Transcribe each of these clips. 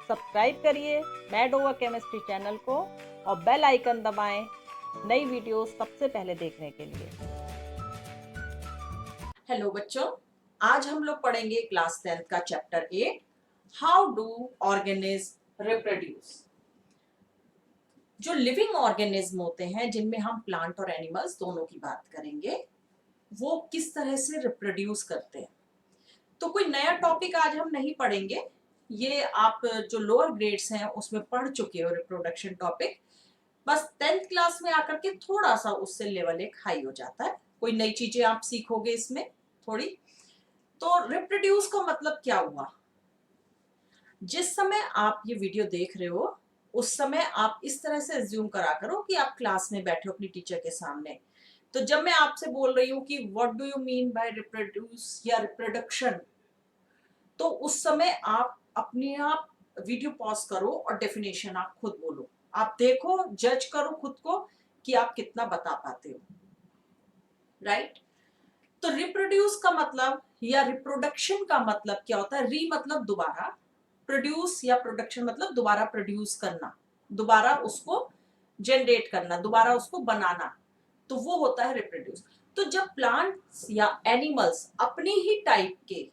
Subscribe करिए mad over chemistry channel को और बेल आइकन दबाएं नई वीडियोस सबसे पहले देखने के लिए। हेलो बच्चों, आज हम लोग पढ़ेंगे क्लास 10th का chapter 8 how do organism reproduce. जो लिविंग ऑर्गेनिज्म होते हैं जिनमें हम प्लांट और एनिमल्स दोनों की बात करेंगे, वो किस तरह से रिप्रोड्यूस करते हैं। तो कोई नया टॉपिक आज हम नहीं पढ़ेंगे, ये आप जो लोअर ग्रेड्स हैं उसमें पढ़ चुके हो रिप्रोडक्शन टॉपिक। बस 10th क्लास में आकर के थोड़ा सा उससे लेवल एक हाई हो जाता है, कोई नई चीजें आप सीखोगे इसमें थोड़ी। तो रिप्रोड्यूस का मतलब क्या हुआ? जिस समय आप ये वीडियो देख रहे हो उस समय आप इस तरह से अज्यूम करा करो कि आप क्लास में बैठे हो अपनी टीचर के सामने। तो जब मैं आपसे बोल रही हूँ कि what do you mean by reproduce या रिप्रोडक्शन, तो उस समय आप अपने आप वीडियो पॉज करो और डेफिनेशन आप खुद बोलो। आप देखो, जज करो खुद को कि आप कितना बता पाते हो, राइट? तो रिप्रोड्यूस का मतलब या रिप्रोडक्शन का मतलब क्या होता है? री मतलब दोबारा, प्रोड्यूस या प्रोडक्शन मतलब दोबारा प्रोड्यूस करना, दोबारा उसको जनरेट करना, दोबारा उसको बनाना। तो वो होता है रिप्रोड्यूस। तो जब प्लांट्स या एनिमल्स अपनी ही टाइप के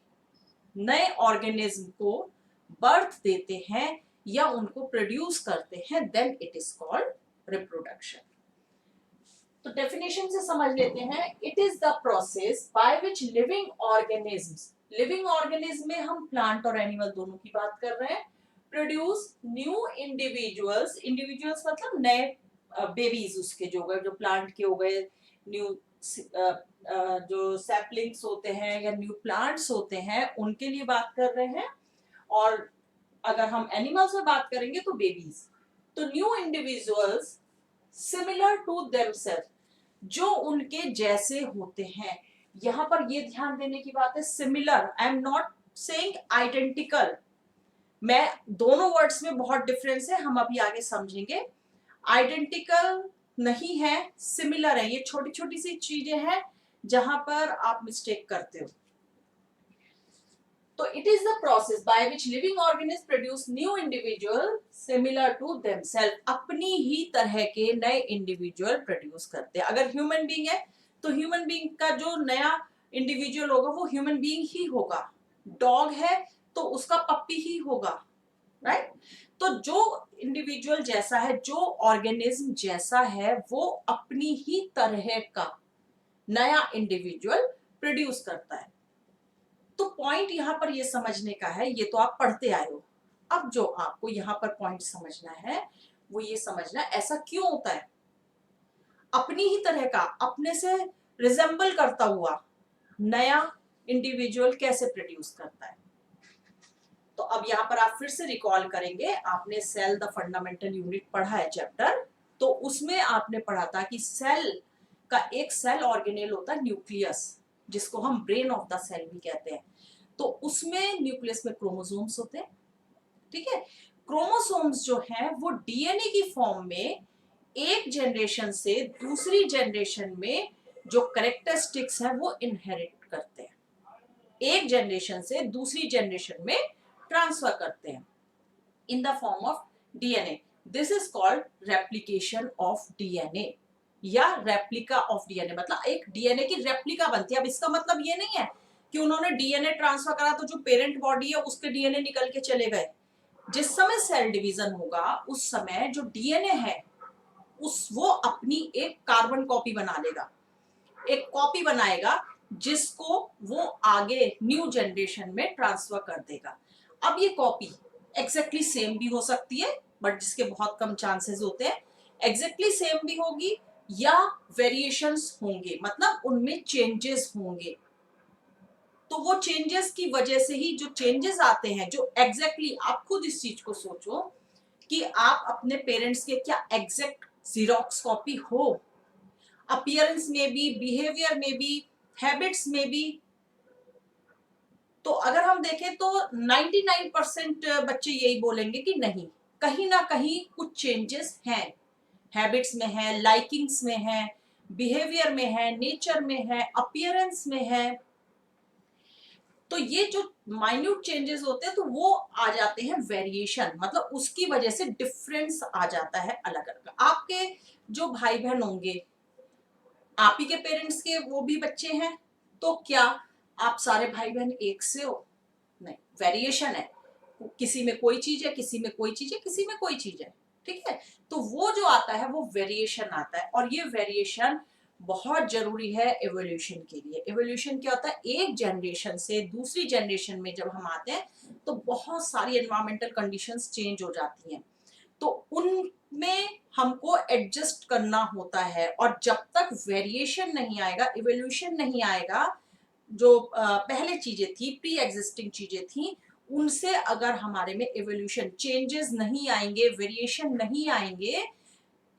नए ऑर्गेनिज्म को बर्थ देते हैं या उनको प्रोड्यूस करते हैं, then it is called reproduction. तो डेफिनेशन से समझ लेते हैं। It is the process by which living organisms, living organism में हम प्लांट और एनिमल दोनों की बात कर रहे हैं, प्रोड्यूस न्यू इंडिविजुअल्स, इंडिविजुअल्स मतलब नए बेबीज उसके जो गए, जो प्लांट के हो गए, न्यू जो सैपलिंग्स होते हैं या न्यू प्लांट्स होते हैं उनके लिए बात कर रहे हैं। और अगर हम एनिमल्स में बात करेंगे तो बेबीज। तो new individuals similar to themself, जो उनके जैसे होते हैं। यहां पर ये ध्यान देने की बात है, similar. I am not saying identical. मैं दोनों वर्ड्स में बहुत डिफरेंस है, हम अभी आगे समझेंगे। आइडेंटिकल नहीं है, सिमिलर है। ये छोटी छोटी सी चीजें हैं जहां पर आप मिस्टेक करते हो। तो it is the process by which living organism produce new individual similar to themself, अपनी ही तरह के नए इंडिविजुअल प्रोड्यूस करते हैं। अगर ह्यूमन बीइंग है तो ह्यूमन बीइंग का जो नया इंडिविजुअल होगा वो ह्यूमन बीइंग ही होगा। डॉग है तो उसका पप्पी ही होगा, राइट? तो जो इंडिविजुअल जैसा है, जो ऑर्गेनिज्म जैसा है, वो अपनी ही तरह का नया इंडिविजुअल प्रोड्यूस करता है। तो पॉइंट यहां पर ये समझने का है, ये तो आप पढ़ते आए हो। अब जो आपको यहां पर पॉइंट समझना है वो ये समझना ऐसा क्यों होता है। अपनी ही तरह का, अपने से रिजेंबल करता हुआ नया इंडिविजुअल कैसे प्रोड्यूस करता है। तो अब यहां पर आप फिर से रिकॉल करेंगे, आपने सेल द फंडामेंटल यूनिट पढ़ा है चैप्टर। तो उसमें आपने पढ़ा था कि सेल का एक सेल ऑर्गेनेल होता है न्यूक्लियस, जिसको हम ब्रेन ऑफ द सेल भी कहते हैं। तो उसमें न्यूक्लियस में क्रोमोसोम्स होते हैं, ठीक है? क्रोमोसोम्स जो हैं वो डीएनए की फॉर्म में एक जनरेशन से दूसरी जनरेशन में जो कैरेक्टरिस्टिक्स हैं वो इनहेरिट करते हैं, एक जनरेशन से दूसरी जनरेशन में ट्रांसफर करते हैं in the form of DNA. This is called replication of DNA या रेप्लिका ऑफ डीएनए, मतलब एक डीएनए की रेप्लिका बनती है। अब इसका मतलब ये नहीं है कि उन्होंने डीएनए ट्रांसफर करा तो जो पेरेंट बॉडी है उसके डीएनए निकल के चले गए। जिस समय सेल डिवीजन होगा उस समय जो डीएनए है उस वो अपनी एक कार्बन कॉपी बना लेगा, एक कॉपी बनाएगा जिसको वो आगे न्यू जनरेशन में ट्रांसफर कर देगा। अब ये कॉपी एग्जैक्टली सेम भी हो सकती है, बट जिसके बहुत कम चांसेस होते हैं। एग्जैक्टली सेम भी होगी या वेरिएशंस होंगे, मतलब उनमें चेंजेस होंगे। तो वो चेंजेस की वजह से ही जो चेंजेस आते हैं, जो एग्जैक्टली आप खुद इस चीज को सोचो कि आप अपने पेरेंट्स के क्या एग्जैक्ट जीरोक्स कॉपी हो, अपीयरेंस में भी, बिहेवियर में भी, हैबिट्स में भी। तो अगर हम देखें तो 99% बच्चे यही बोलेंगे कि नहीं, कहीं ना कहीं कुछ चेंजेस हैं, हैबिट्स में है, लाइकिंग्स में है, बिहेवियर में है, नेचर में है, अपीयरेंस में है। तो ये जो माइन्यूट चेंजेस होते हैं तो वो आ जाते हैं वेरिएशन, मतलब उसकी वजह से डिफरेंस आ जाता है अलग अलग। आपके जो भाई बहन होंगे, आप ही के पेरेंट्स के वो भी बच्चे हैं, तो क्या आप सारे भाई बहन एक से हो? नहीं, वेरिएशन है। किसी में कोई चीज है, किसी में कोई चीज है, किसी में कोई चीज है, ठीक है। तो वो जो आता है वो वेरिएशन आता है, और ये वेरिएशन बहुत जरूरी है एवोल्यूशन के लिए। एवोल्यूशन क्या होता है, एक जनरेशन से दूसरी जनरेशन में जब हम आते हैं तो बहुत सारी एनवायरमेंटल कंडीशंस चेंज हो जाती हैं, तो उनमें हमको एडजस्ट करना होता है। और जब तक वेरिएशन नहीं आएगा, इवोल्यूशन नहीं आएगा, जो पहले चीजें थी, प्री एग्जिस्टिंग चीजें थी, उनसे अगर हमारे में इवोल्यूशन चेंजेस नहीं आएंगे, वेरिएशन नहीं आएंगे,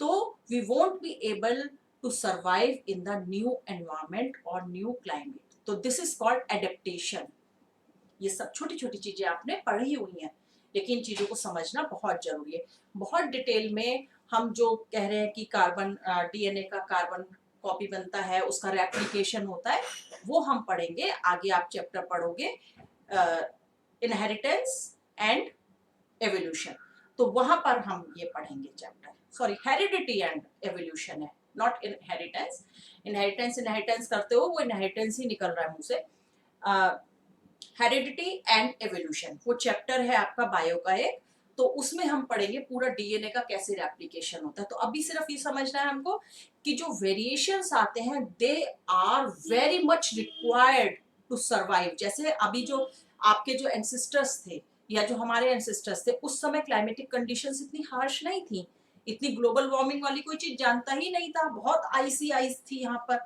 तो we won't be able to survive in the new environment और न्यू क्लाइमेट। तो दिस इज कॉल्ड एडेप्टेशन। ये सब छोटी छोटी चीजें आपने पढ़ी हुई हैं, लेकिन चीजों को समझना बहुत जरूरी है। बहुत डिटेल में हम जो कह रहे हैं कि कार्बन डीएनए का कार्बन कॉपी बनता है, उसका रेप्लिकेशन होता है, वो हम पढ़ेंगे आगे। आप चैप्टर पढ़ोगे इनहेरिटेंस एंड एवोल्यूशन, तो वहां पर हम ये पढ़ेंगे chapter. Sorry, heredity and evolution है, नॉट इनहेरिटेंस। इनहेरिटेंस इनहेरिटेंस करते हो, वो इनहेरिटेंस ही निकल रहा है मुंह से। हेरिडिटी एंड एवोल्यूशन वो चैप्टर है आपका बायो का एक, तो उसमें हम पढ़ेंगे पूरा डीएनए का कैसे रेप्लिकेशन होता है। तो अभी सिर्फ ये समझना है हमको कि जो वेरिएशंस आते हैं they are very much required to survive. जैसे अभी जो आपके जो एंसेस्टर्स थे या जो हमारे एंसेस्टर्स थे, उस समय क्लाइमेटिक कंडीशंस इतनी हार्श नहीं थी, इतनी ग्लोबल वार्मिंग वाली कोई चीज जानता ही नहीं था, बहुत आइसी आइस थी यहाँ पर।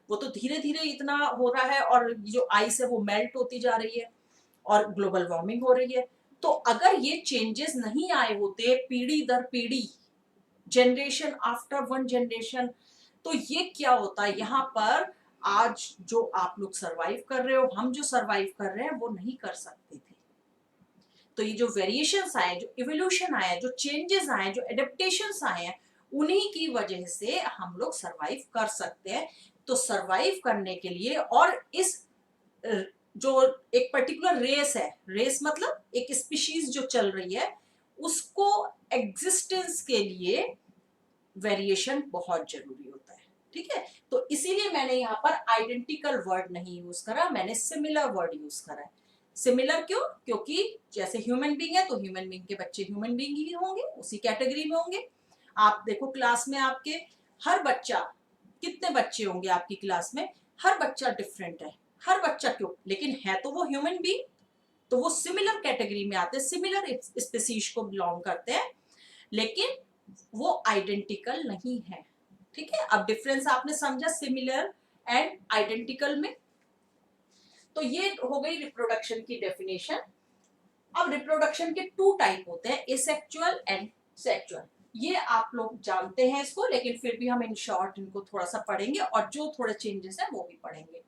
वो तो धीरे धीरे इतना हो रहा है, और जो आइस है वो मेल्ट होती जा रही है और ग्लोबल वार्मिंग हो रही है। तो अगर ये चेंजेस नहीं आए होते पीढ़ी दर पीढ़ी, जनरेशन आफ्टर वन जनरेशन, तो ये क्या होता है यहाँ पर, आज जो आप लोग सरवाइव कर रहे हो, हम जो सरवाइव कर रहे हैं, वो नहीं कर सकते थे। तो ये जो वेरिएशंस आए, जो इवोल्यूशन आए, जो चेंजेस आए, जो एडेप्टेशंस आए हैं, उन्हीं की वजह से हम लोग सरवाइव कर सकते हैं। तो सरवाइव करने के लिए, और इस जो एक पर्टिकुलर रेस है, रेस मतलब एक स्पीशीज जो चल रही है, उसको एग्जिस्टेंस के लिए वेरिएशन बहुत जरूरी होता है, ठीक है। तो इसीलिए मैंने यहाँ पर आइडेंटिकल वर्ड नहीं यूज करा, मैंने सिमिलर वर्ड यूज करा है। सिमिलर क्यों? क्योंकि जैसे ह्यूमन बीइंग है तो ह्यूमन बीइंग के बच्चे ह्यूमन बीइंग ही होंगे, उसी कैटेगरी में होंगे। आप देखो क्लास में आपके हर बच्चा, कितने बच्चे होंगे आपकी क्लास में, हर बच्चा डिफरेंट है, हर बच्चा क्यों, लेकिन है तो वो ह्यूमन बीइंग, तो वो सिमिलर कैटेगरी में आते हैं, सिमिलर स्पीसीज को बिलोंग करते हैं, लेकिन वो आइडेंटिकल नहीं है, ठीक है। अब डिफरेंस आपने समझा सिमिलर एंड आइडेंटिकल में। तो ये हो गई रिप्रोडक्शन की डेफिनेशन। अब रिप्रोडक्शन के टू टाइप होते हैं, एसेक्सुअल एंड सेक्सुअल। ये आप लोग जानते हैं इसको, लेकिन फिर भी हम इन शॉर्ट इनको थोड़ा सा पढ़ेंगे, और जो थोड़े चेंजेस हैं वो भी पढ़ेंगे।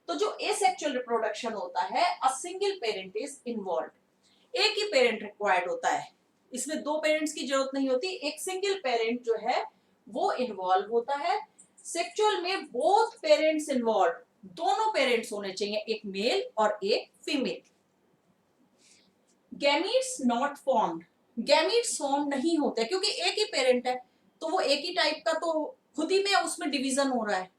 तो जो एसेक्सुअल रिप्रोडक्शन होता है, a single parent is involve, एक ही पेरेंट रिक्वायर्ड होता है, इसमें दो पेरेंट्स की जरूरत नहीं होती, एक सिंगल पेरेंट जो है वो इन्वॉल्व होता है। सेक्सुअल में बोथ पेरेंट्स इन्वॉल्व, दोनों पेरेंट्स होने चाहिए, एक मेल और एक female. Gametes not formed, gametes form नहीं होते क्योंकि एक ही पेरेंट है, तो वो एक ही टाइप का, तो खुद ही में उसमें डिवीजन हो रहा है,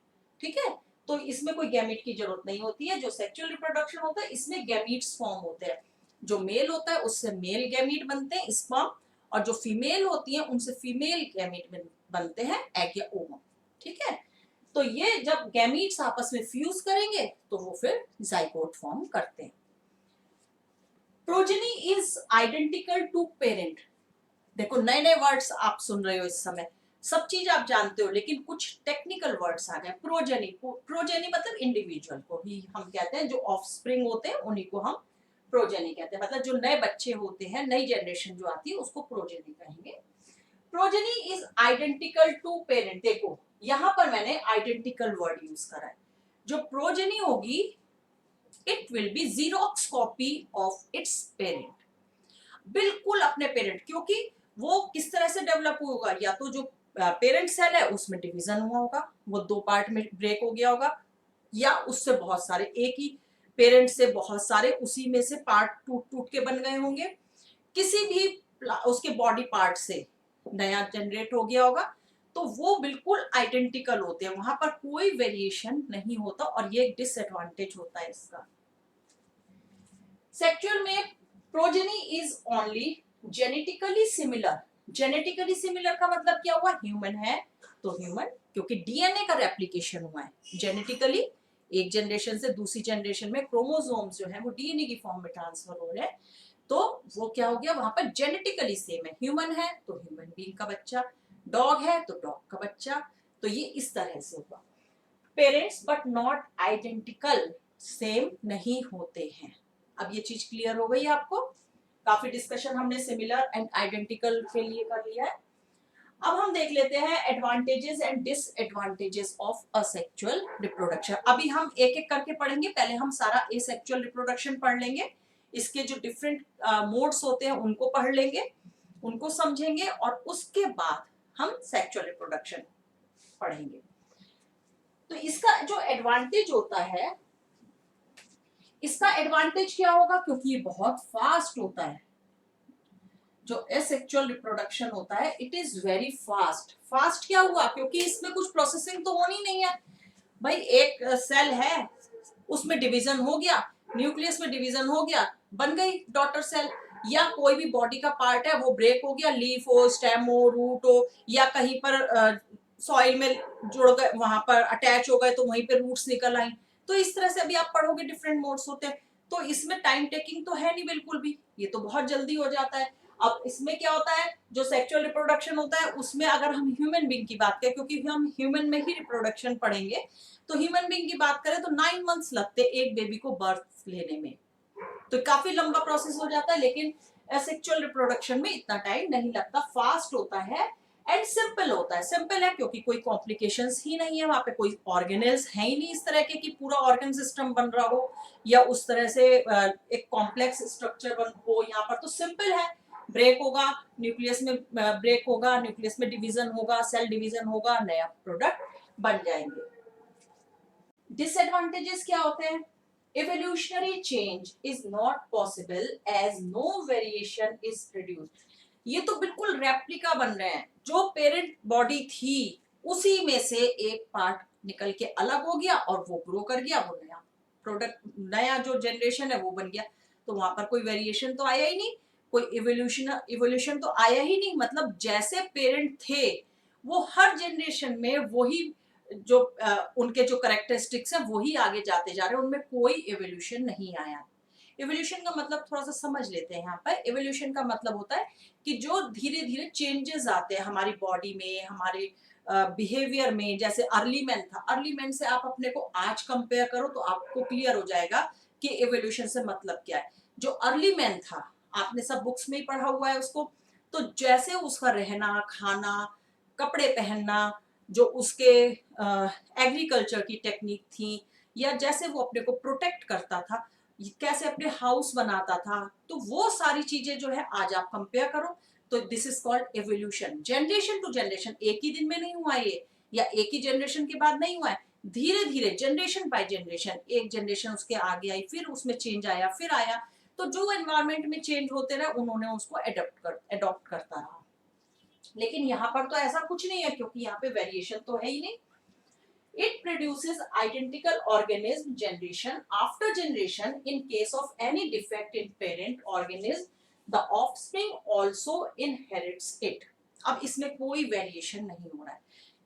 ठीक है। तो इसमें कोई गैमीट की जरूरत नहीं होती है। जो सेक्सुअल रिप्रोडक्शन होता है इसमें गैमीट्स फॉर्म होते हैं, जो मेल होता है उससे मेल गैमीट बनते हैं स्पर्म, और जो फीमेल होती है उनसे फीमेल गैमीट बनते हैं एग या ओवम, ठीक है। तो ये जब गैमीट्स आपस में फ्यूज करेंगे तो वो फिर जाइगोट फॉर्म करते हैं। Progeny is identical to parent. देखो नए नए वर्ड्स आप सुन रहे हो इस समय, सब चीज आप जानते हो, लेकिन कुछ टेक्निकल वर्ड्स आ गए। प्रोजेनी, प्रोजेनी मतलब इंडिविजुअल को ही हम कहते हैं, जो ऑफस्प्रिंग होते हैं उन्हीं को हम प्रोजेनी कहते हैं, मतलब जो नए बच्चे होते हैं, नई जनरेशन जो आती है उसको प्रोजेनी कहेंगे। Progeny is identical to parent, देखो यहां पर मैंने आइडेंटिकल वर्ड यूज करा है। जो प्रोजेनी होगी it will be xerox copy of its parent, बिल्कुल अपने पेरेंट, क्योंकि वो किस तरह से डेवलप होगा, या तो जो पेरेंट सेल है उसमें डिवीजन हुआ होगा, वो दो पार्ट में ब्रेक हो गया होगा, या उससे बहुत सारे एक ही पेरेंट से बहुत सारे उसी में से पार्ट टूट टूट के बन गए होंगे, किसी भी उसके बॉडी पार्ट से नया जनरेट हो गया होगा, तो वो बिल्कुल आइडेंटिकल होते हैं, वहां पर कोई वेरिएशन नहीं होता, और ये एक डिसएडवांटेज होता है इसका। सेक्सुअल में progeny is only genetically similar. Genetically similar का मतलब क्या हुआ, ह्यूमन है तो ह्यूमन, क्योंकि डीएनए का रेप्लिकेशन हुआ है जेनेटिकली, एक जनरेशन से दूसरी जनरेशन में क्रोमोसोम्स जो है वो डीएनए की फॉर्म में ट्रांसफर हो रहे हैं, तो वो क्या हो गया, वहां पर जेनेटिकली सेम है, ह्यूमन है तो ह्यूमन बीइंग का बच्चा, डॉग है तो डॉग का बच्चा, तो ये इस तरह से होगा। Parents but not identical, same नहीं होते हैं। अब ये चीज क्लियर हो गई आपको, काफी डिस्कशन हमने सिमिलर एंड आइडेंटिकल के लिए कर लिया है। अब हम देख लेते हैं advantages and disadvantages of asexual reproduction. अभी हम एक एक करके पढ़ेंगे, पहले हम सारा एसेक्सुअल रिप्रोडक्शन पढ़ लेंगे, इसके जो डिफरेंट मोड्स होते हैं उनको पढ़ लेंगे, उनको समझेंगे, और उसके बाद हम सेक्सुअल रिप्रोडक्शन पढ़ेंगे। तो इसका जो एडवांटेज होता है, इसका एडवांटेज क्या होगा, क्योंकि ये बहुत फास्ट होता है, जो एसेक्सुअल रिप्रोडक्शन होता है it is very fast. Fast क्या हुआ, क्योंकि इसमें कुछ प्रोसेसिंग तो होनी नहीं है भाई, एक सेल है उसमें डिवीजन हो गया, न्यूक्लियस में डिवीजन हो गया, बन गई डॉटर सेल, या कोई भी बॉडी का पार्ट है वो ब्रेक हो गया, लीफ हो, स्टेम हो, रूट हो, या कहीं पर सॉइल में जुड़ गए, वहां पर अटैच हो गए तो वहीं पे रूट्स निकल आई, तो इस तरह से अभी आप पढ़ोगे डिफरेंट मोड्स होते हैं, तो इसमें टाइम टेकिंग तो है नहीं बिल्कुल भी, ये तो बहुत जल्दी हो जाता है। अब इसमें क्या होता है, जो सेक्सुअल रिप्रोडक्शन होता है उसमें अगर हम ह्यूमन बीइंग की बात करें, क्योंकि हम ह्यूमन में ही रिप्रोडक्शन पढ़ेंगे, तो ह्यूमन बीइंग की बात करें तो 9 मंथ्स लगते एक बेबी को बर्थ लेने में, तो काफी लंबा प्रोसेस हो जाता है, लेकिन सेक्सुअल रिप्रोडक्शन में इतना टाइम नहीं लगता, फास्ट होता है एंड सिंपल होता है। सिंपल है क्योंकि कोई कॉम्प्लिकेशंस ही नहीं है, वहां पे कोई ऑर्गेनेल्स है ही नहीं इस तरह के कि पूरा ऑर्गन सिस्टम बन रहा हो, या उस तरह से एक कॉम्प्लेक्स स्ट्रक्चर बन हो, यहाँ पर तो सिंपल है, ब्रेक होगा न्यूक्लियस में, ब्रेक होगा न्यूक्लियस में, डिवीजन होगा, सेल डिवीजन होगा, नया प्रोडक्ट बन जाएंगे। डिसएडवांटेजेस क्या होते हैं, evolutionary change is not possible as no variation is produced। ये तो बिल्कुल रेप्लिका बन रहे हैं, जो पेरेंट बॉडी थी उसी में से एक पार्ट निकल के अलग हो गया और वो ग्रो कर गया, वो नया प्रोडक्ट, नया जो जनरेशन है वो बन गया, तो वहां पर कोई वेरिएशन तो आया ही नहीं, कोई इवोल्यूशन तो आया ही नहीं, मतलब जैसे पेरेंट थे वो हर जनरेशन में वही जो उनके जो करेक्टरिस्टिक्स है वही आगे जाते जा रहे हैं, उनमें कोई एवोल्यूशन नहीं आया। एवोल्यूशन का मतलब थोड़ा सा समझ लेते हैं, यहाँ पर एवोल्यूशन का मतलब होता है कि जो धीरे धीरे चेंजेस आते हैं हमारी बॉडी में, हमारे बिहेवियर में, जैसे अर्ली मैन था, अर्ली मैन से आप अपने को आज कंपेयर करो तो आपको क्लियर हो जाएगा कि एवोल्यूशन से मतलब क्या है। जो अर्ली मैन था आपने सब बुक्स में ही पढ़ा हुआ है उसको, तो जैसे उसका रहना, खाना, कपड़े पहनना, जो उसके एग्रीकल्चर की टेक्निक थी, या जैसे वो अपने को प्रोटेक्ट करता था, कैसे अपने हाउस बनाता था, तो वो सारी चीजें जो है आज आप कंपेयर करो तो this is called evolution. Generation to generation, एक ही दिन में नहीं हुआ ये, या एक ही जनरेशन के बाद नहीं हुआ है, धीरे धीरे जनरेशन बाय जनरेशन, एक जनरेशन उसके आगे आई, फिर उसमें चेंज आया, फिर आया, तो जो एनवायरमेंट में चेंज होते रहे उन्होंने उसको अडॉप्ट करता रहा। लेकिन यहाँ पर तो ऐसा कुछ नहीं है, क्योंकि यहाँ पे वेरिएशन तो है ही नहीं। It produces identical organism generation after generation in case of any defect in parent organism, the offspring also inherits it। अब इसमें कोई वेरिएशन नहीं हो रहा है,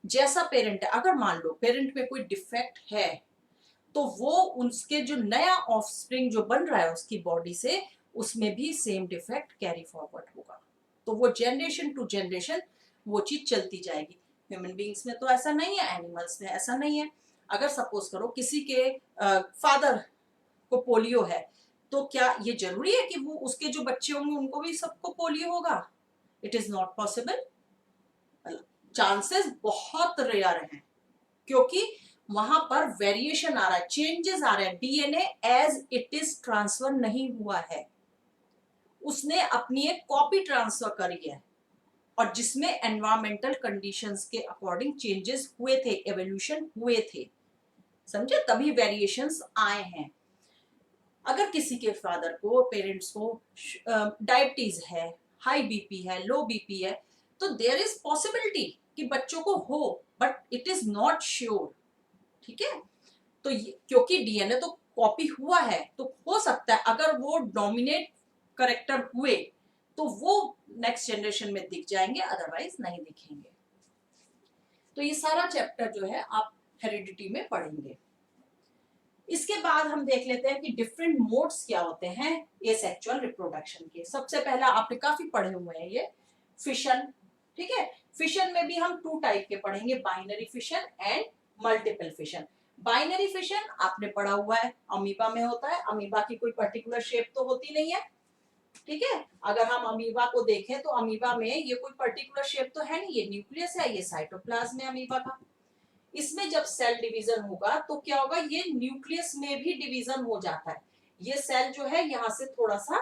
जैसा पेरेंट है, अगर मान लो पेरेंट में कोई डिफेक्ट है तो वो उसके जो नया ऑफस्प्रिंग जो बन रहा है उसकी बॉडी से, उसमें भी सेम डिफेक्ट कैरी फॉरवर्ड होगा, तो वो जनरेशन टू जनरेशन वो चीज चलती जाएगी। ह्यूमन बीइंग्स में तो ऐसा नहीं है, एनिमल्स में ऐसा नहीं है। अगर सपोज करो किसी के फादर को पोलियो है, तो क्या ये जरूरी है कि वो उसके जो बच्चे होंगे उनको भी सबको पोलियो होगा? It is not possible, chances बहुत रेयर हैं, क्योंकि वहां पर वेरिएशन आ रहा है, चेंजेस आ रहे हैं, DNA as it is transfer नहीं हुआ है, उसने अपनी एक कॉपी ट्रांसफर करी है, और जिसमें एनवायरमेंटल कंडीशंस के अकॉर्डिंग चेंजेस हुए थे, एवोल्यूशन हुए थे, समझे, तभी वेरिएशंस आए हैं। अगर किसी के फादर को, पेरेंट्स को डायबिटीज है, हाई बीपी है, लो बीपी है, तो देयर इज पॉसिबिलिटी कि बच्चों को हो, but it is not sure. ठीक है, तो क्योंकि डीएनए तो कॉपी हुआ है, तो हो सकता है अगर वो डोमिनेट करेक्टर हुए तो वो नेक्स्ट जनरेशन में दिख जाएंगे, अदरवाइज नहीं दिखेंगे। तो ये सारा चैप्टर जो है आप हेरिडिटी में पढ़ेंगे। इसके बाद हम देख लेते हैं कि डिफरेंट मोड्स क्या होते हैं एसेक्सुअल रिप्रोडक्शन के। सबसे पहला आपने काफी पढ़े हुए हैं ये फिशन। ठीक है, फिशन में भी हम 2 टाइप के पढ़ेंगे, binary fission and multiple fission. Binary fission आपने पढ़ा हुआ है, अमीबा में होता है। अमीबा की कोई पर्टिकुलर शेप तो होती नहीं है। ठीक है, अगर हम अमीबा को देखें तो अमीबा में ये कोई पर्टिकुलर शेप तो है नहीं, ये न्यूक्लियस है, ये साइटोप्लाज्म है अमीबा का। इसमें जब सेल डिवीजन होगा तो क्या होगा, ये न्यूक्लियस में भी डिवीजन हो जाता है। ये सेल जो है यहाँ से थोड़ा सा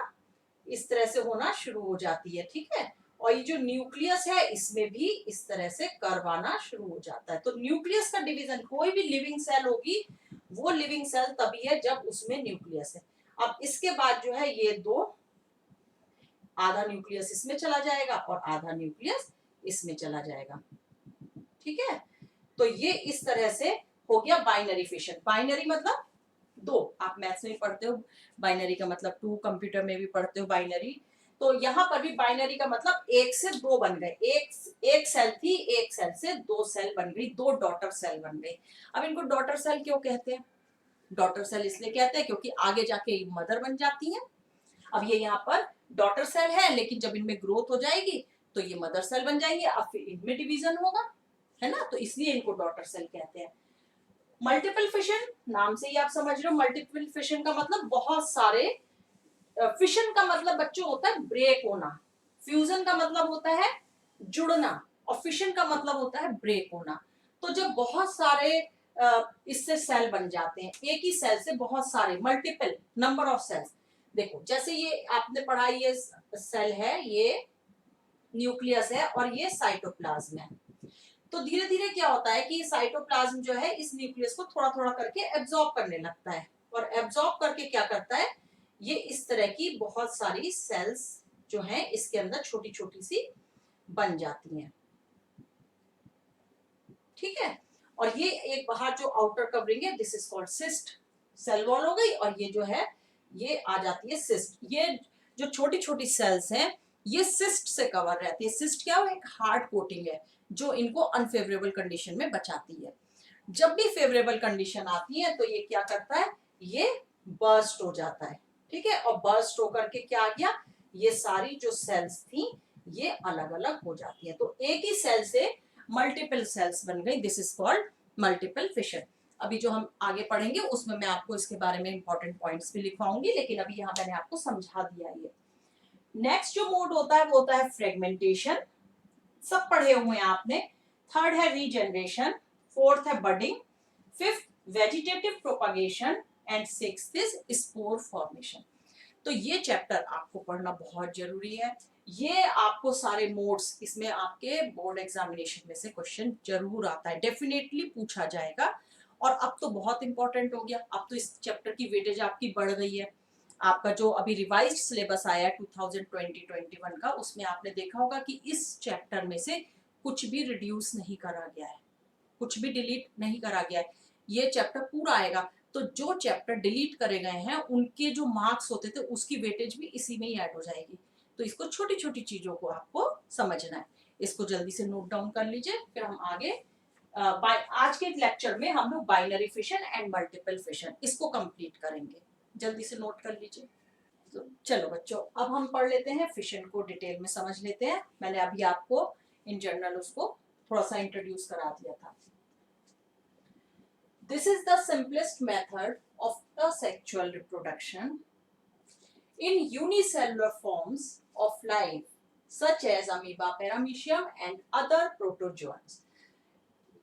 इस तरह से होना शुरू हो जाती है। ठीक है, और ये जो न्यूक्लियस है इसमें भी इस तरह से कर्व आना शुरू हो जाता है। तो न्यूक्लियस का डिवीजन, कोई भी लिविंग सेल होगी वो लिविंग सेल तभी है जब उसमें न्यूक्लियस है। अब इसके बाद जो है ये दो, आधा न्यूक्लियस इसमें चला जाएगा और आधा न्यूक्लियस इसमें चला जाएगा। ठीक है, तो ये इस तरह से हो गया बाइनरी फिशन। बाइनरी मतलब दो, आप मैथ्स में पढ़ते हो बाइनरी का मतलब 2, कंप्यूटर में भी पढ़ते हो बाइनरी। तो यहाँ पर भी बाइनरी का मतलब 1 से 2 बन गए, एक सेल थी, एक सेल से 2 सेल बन गई, 2 डॉटर सेल बन गई। अब इनको डॉटर सेल क्यों कहते हैं? डॉटर सेल इसलिए कहते हैं क्योंकि आगे जाके मदर बन जाती है। अब ये यहाँ पर डॉटर सेल है, लेकिन जब इनमें ग्रोथ हो जाएगी तो ये मदर सेल बन जाएंगे, अब फिर इनमें डिवीजन होगा, है ना, तो इसलिए इनको डॉटर सेल कहते हैं। मल्टीपल फिशन, नाम से ही आप समझ रहे हो, मल्टीपल फिशन का मतलब बहुत सारे। फिशन का मतलब बच्चों होता है ब्रेक होना, फ्यूजन का मतलब होता है जुड़ना, और फिशन का मतलब होता है ब्रेक होना। तो जब बहुत सारे इससे सेल बन जाते हैं, एक ही सेल से बहुत सारे, मल्टीपल नंबर ऑफ सेल्स। देखो जैसे ये आपने पढ़ा, ये सेल है, ये न्यूक्लियस है और ये साइटोप्लाज्म है। तो धीरे धीरे क्या होता है कि साइटोप्लाज्म जो है इस न्यूक्लियस को थोड़ा थोड़ा करके एब्जॉर्ब करने लगता है, और एब्जॉर्ब करके क्या करता है, ये इस तरह की बहुत सारी सेल्स जो हैं इसके अंदर छोटी छोटी सी बन जाती हैं। ठीक है, और ये एक बाहर जो आउटर कवरिंग है, this is called cyst. Cell wall हो गई, और ये जो है ये आ जाती है सिस्ट। ये जो छोटी छोटी सेल्स हैं ये सिस्ट से कवर रहती है। सिस्ट क्या है, एक हार्ड कोटिंग है जो इनको अनफेवरेबल कंडीशन में बचाती है। जब भी फेवरेबल कंडीशन आती है तो ये क्या करता है, ये बर्स्ट हो जाता है। ठीक है, और बर्स्ट होकर के क्या आ गया, ये सारी जो सेल्स थी ये अलग अलग हो जाती है। तो एक ही सेल से मल्टीपल सेल्स बन गई, this is called multiple fission. अभी जो हम आगे पढ़ेंगे उसमें मैं आपको इसके बारे में इंपॉर्टेंट पॉइंट्स भी लिखवाऊंगी, लेकिन अभी यहाँ मैंने आपको समझा दिया। ये नेक्स्ट जो मोड होता है वो होता है फ्रेगमेंटेशन, सब पढ़े हुए हैं आपने। थर्ड है रीजनरेशन, फोर्थ है budding, fifth vegetative propagation, and sixth is spore formation. तो ये चैप्टर आपको पढ़ना बहुत जरूरी है। ये आपको सारे मोड्स, इसमें आपके बोर्ड एग्जामिनेशन में से क्वेश्चन जरूर आता है, डेफिनेटली पूछा जाएगा। और अब तो बहुत इंपॉर्टेंट हो गया, अब तो इस चैप्टर की वेटेज आपकी बढ़ गई है। आपका जो अभी रिवाइज्ड सिलेबस आया है 2020-21 का, उसमें आपने देखा होगा कि इस चैप्टर में से कुछ भी रिड्यूस नहीं करा गया है, कुछ भी डिलीट नहीं करा गया है। ये चैप्टर पूरा आएगा। तो जो चैप्टर डिलीट करे गए हैं उनके जो मार्क्स होते थे उसकी वेटेज भी इसी में ही ऐड हो जाएगी। तो इसको छोटी छोटी चीजों को आपको समझना है, इसको जल्दी से नोट डाउन कर लीजिए, फिर हम आगे आज के लेक्चर में हम लोग binary fission and multiple fission इसको कंप्लीट करेंगे। जल्दी से नोट कर लीजिए। तो चलो बच्चों, अब हम पढ़ लेते हैं फिशन को, डिटेल में समझ लेते हैं। मैंने अभी आपको इन जनरल उसको थोड़ा सा इंट्रोड्यूस करा दिया था। This is the simplest method of asexual reproduction in unicellular forms of life such as amoeba, paramecium and other protozoans.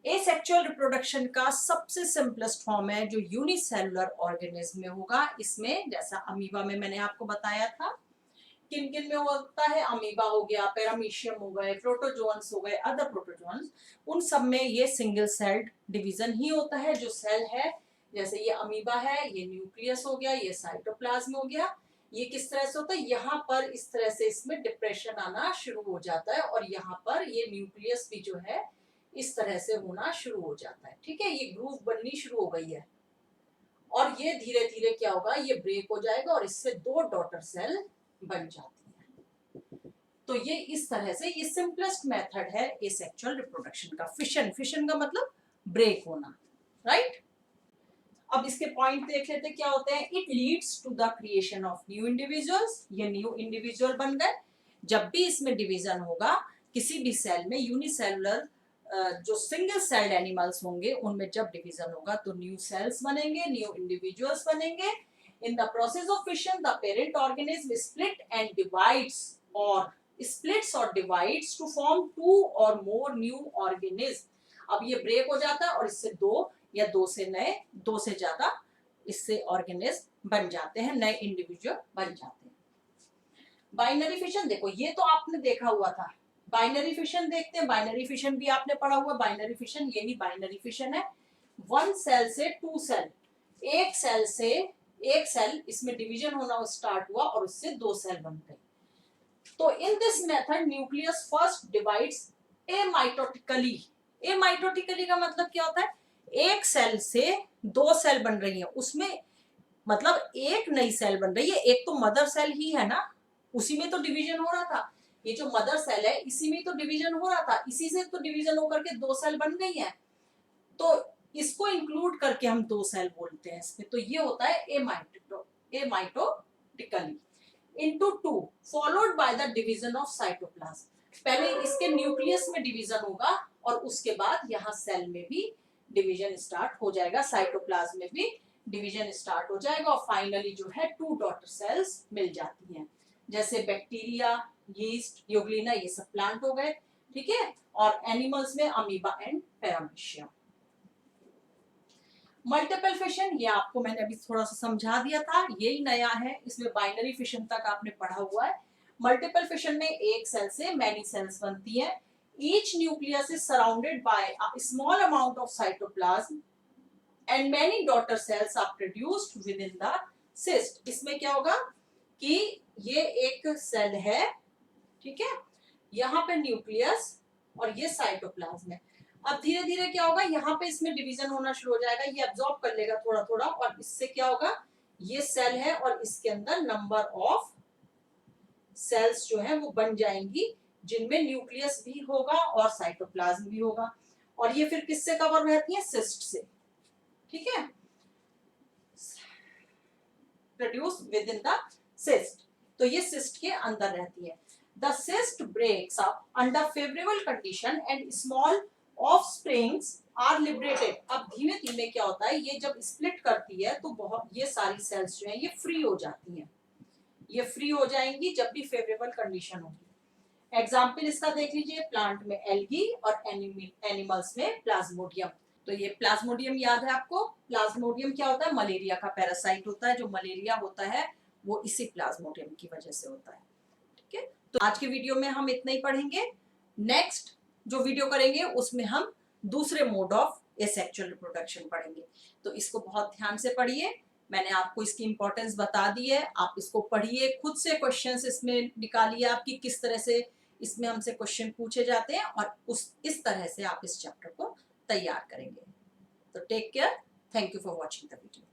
Asexual reproduction का सबसे सिंपलेस्ट फॉर्म है जो यूनिसेलुलर ऑर्गेनिज्म में होगा। इसमें जैसा अमीबा में मैंने आपको बताया था, किन किन में होता है, अमीबा हो गया, पैरामीशियम हो गए, प्रोटोजोन्स हो गए, अदर प्रोटोजोन्स, उन सब में ये सिंगल सेल्ड डिवीजन ही होता है। जो सेल है जैसे ये अमीबा है, ये न्यूक्लियस हो गया, ये साइटोप्लाज्म हो गया। ये किस तरह से होता है, यहाँ पर इस तरह से इसमें डिप्रेशन आना शुरू हो जाता है और यहाँ पर ये न्यूक्लियस भी जो है इस तरह से होना शुरू हो जाता है। ठीक है, ये ग्रूव बननी शुरू हो गई है और ये धीरे धीरे क्या होगा, ये ब्रेक हो जाएगा और इससे 2 डॉटर सेल बन जाती है। तो ये इस तरह से, ये सिंपलेस्ट मेथड है एसेक्सुअल रिप्रोडक्शन का, फिशन। फिशन का मतलब ब्रेक होना, राइट। अब इसके पॉइंट देख लेते क्या होते हैं। It leads to the creation of new individuals, ये न्यू इंडिविजुअल बन गए। जब भी इसमें डिवीजन होगा किसी भी सेल में, यूनिसेलुलर जो सिंगल सेल्ड एनिमल्स होंगे उनमें जब डिवीजन होगा तो न्यू सेल्स बनेंगे, न्यू इंडिविजुअल्स बनेंगे। In the process of fission the parent organism split and divides और splits or divides to form 2 or more new organism। अब ये ब्रेक हो जाता है और इससे 2 या 2 से ज्यादा इससे ऑर्गेनिज्म बन जाते हैं, नए इंडिविजुअल बन जाते हैं। बाइनरी फिशन देखो, ये तो आपने देखा हुआ था। बाइनरी फिशन देखते हैं, बाइनरी फिशन भी आपने पढ़ा हुआ। बाइनरी फिशन यही बाइनरी फिशन है। 1 सेल से 2 सेल, एक सेल से एक सेल, इसमें डिवीजन होना स्टार्ट हुआ और उससे 2 सेल बन गए। तो in this method nucleus first divides amitotically. Amitotically का मतलब क्या होता है, एक सेल से 2 सेल बन रही है, उसमें मतलब एक नई सेल बन रही है। एक तो मदर सेल ही है ना, उसी में तो डिवीजन हो रहा था। ये जो मदर सेल है इसी में तो डिवीजन हो रहा था, इसी से तो डिवीजन होकर के 2 सेल बन गई है। तो इसको इंक्लूड करके हम 2 सेल बोलते हैं इसमें। तो ये होता है एमाइटोटिकली into 2 followed by the division of cytoplasm। पहले इसके न्यूक्लियस में डिवीजन होगा और उसके बाद यहाँ सेल में भी डिवीजन स्टार्ट हो जाएगा, साइटोप्लाज्म में भी डिवीजन स्टार्ट हो जाएगा और फाइनली जो है 2 डॉटर सेल्स मिल जाती हैं। जैसे बैक्टीरिया, यीस्ट, यूग्लिना, ये सब प्लांट हो गए। ठीक है, और एनिमल्स में amoeba and paramecium. Multiple fission, ये आपको मैंने अभी थोड़ा सा समझा दिया था, यही नया है। इसमें बाइनरी फिशन तक आपने पढ़ा हुआ है। मल्टीपल फिशन में एक सेल से मैनी सेल्स बनती है। Each nucleus is surrounded by a small amount of cytoplasm and many daughter cells are produced within the cyst. इसमें क्या होगा कि ये एक सेल है, ठीक है, यहाँ पे न्यूक्लियस और ये साइटोप्लाज्म है। अब धीरे धीरे क्या होगा, यहाँ पे इसमें डिवीजन होना शुरू हो जाएगा, ये अब्सॉर्ब कर लेगा थोड़ा थोड़ा और इससे क्या होगा, ये सेल है और इसके अंदर नंबर ऑफ सेल्स जो है वो बन जाएंगी जिनमें न्यूक्लियस भी होगा और साइटोप्लाज्म भी होगा। और ये फिर किससे कवर रहती है, सिस्ट से। ठीक है, produce within the cyst, तो ये सिस्ट के अंदर रहती है। The cyst breaks up under favourable condition and small offsprings are liberated. अब धीमे धीमे क्या होता है, ये जब स्प्लिट करती है तो बहुत ये सारी सेल्स जो है ये फ्री हो जाती हैं, ये फ्री हो जाएंगी जब भी फेवरेबल कंडीशन होगी। एग्जाम्पल इसका देख लीजिए, प्लांट में एल्गी और एनिमल्स में प्लाज्मोडियम। तो ये प्लाज्मोडियम याद है आपको, प्लाज्मोडियम क्या होता है, मलेरिया का पैरासाइट होता है। जो मलेरिया होता है वो इसी प्लाज्मोडियम की वजह से होता है। ठीक है, तो आज के वीडियो में हम इतना ही पढ़ेंगे। नेक्स्ट जो वीडियो करेंगे उसमें हम दूसरे मोड ऑफ एसेक्सुअल रिप्रोडक्शन पढ़ेंगे। तो इसको बहुत ध्यान से पढ़िए, मैंने आपको इसकी इंपॉर्टेंस बता दी है। आप इसको पढ़िए, खुद से क्वेश्चंस इसमें निकालिए आपकी किस तरह से इसमें हमसे क्वेश्चन पूछे जाते हैं और इस तरह से आप इस चैप्टर को तैयार करेंगे। तो take care, thank you for watching the video.